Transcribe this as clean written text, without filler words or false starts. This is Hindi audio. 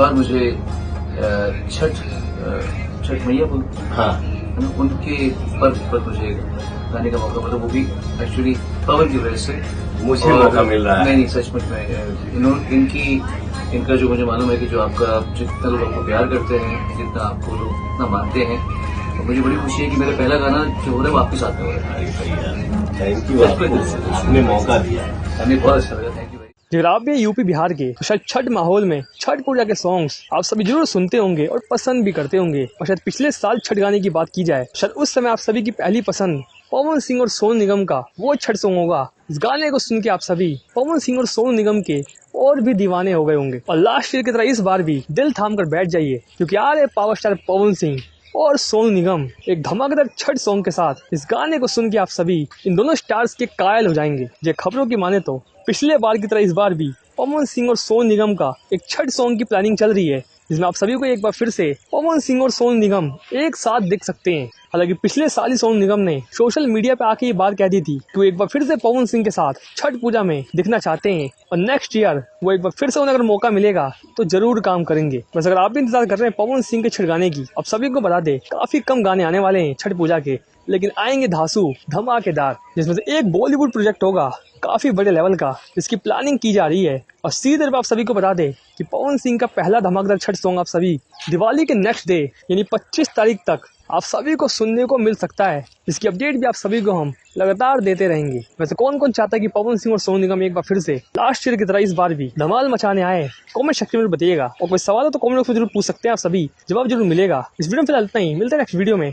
बार मुझे छठ मैया बोल हाँ उनके पर्व पर मुझे गाने का मौका मिला, वो भी एक्चुअली पवन की वजह से मुझे मौका मिल रहा है। नहीं सचमुच में इनका जो मुझे मालूम है कि जो आपका जितना लोग आपको प्यार करते हैं, जितना आपको लोग इतना मानते हैं, तो मुझे बड़ी खुशी है कि मेरा पहला गाना जो हो रहा है वो आपके साथ में हो रहा है। थैंक यू, आपने मौका दिया, हमें बहुत अच्छा लगा। थैंक यू भाई। अगर आप भी यूपी बिहार के तो शायद छठ माहौल में छठ पूजा के सॉन्ग्स आप सभी जरूर सुनते होंगे और पसंद भी करते होंगे। और शायद पिछले साल छठ गाने की बात की जाए, शायद उस समय आप सभी की पहली पसंद पवन सिंह और सोनू निगम का वो छठ सॉन्ग होगा। इस गाने को सुन के आप सभी पवन सिंह और सोनू निगम के और भी दीवाने हो गए होंगे। और लास्ट ईयर की तरह इस बार भी दिल थाम कर बैठ जाइए, क्योंकि आ रहे पावर स्टार पवन सिंह और सोनू निगम एक धमाकेदार छठ सॉन्ग के साथ। इस गाने को सुन के आप सभी इन दोनों स्टार्स के कायल हो जाएंगे। ये खबरों की माने तो पिछले बार की तरह इस बार भी पवन सिंह और सोनू निगम का एक छठ सॉन्ग की प्लानिंग चल रही है, जिसमें आप सभी को एक बार फिर से पवन सिंह और सोनू निगम एक साथ देख सकते हैं। हालांकि पिछले साल ही सोनू निगम ने सोशल मीडिया पे आके ये बात कह दी थी कि वो एक बार फिर से पवन सिंह के साथ छठ पूजा में दिखना चाहते हैं, और नेक्स्ट ईयर वो एक बार फिर से उन्हें अगर मौका मिलेगा तो जरूर काम करेंगे। बस अगर आप भी इंतजार कर रहे हैं पवन सिंह के छठ गाने की, अब सभी को बता दे काफी कम गाने आने वाले हैं छठ पूजा के, लेकिन आएंगे धांसू धमाकेदार, जिसमें से एक बॉलीवुड प्रोजेक्ट होगा काफी बड़े लेवल का, जिसकी प्लानिंग की जा रही है। और सीधे आप सभी को बता दे कि पवन सिंह का पहला धमाकेदार छठ सॉन्ग आप सभी दिवाली के नेक्स्ट डे यानी 25 तारीख तक आप सभी को सुनने को मिल सकता है। इसकी अपडेट भी आप सभी को हम लगातार देते रहेंगे। वैसे कौन कौन चाहता है कि पवन सिंह और सोनू निगम एक बार फिर से लास्ट ईयर की तरह इस बार भी धमाल मचाने आए, कमेंट सेक्शन में बताइएगा। और कोई सवाल हो तो कमेंट बॉक्स में जरूर पूछ सकते हैं आप सभी, जवाब जरूर मिलेगा। इस वीडियो में फिलहाल इतना ही, मिलते हैं नेक्स्ट वीडियो में।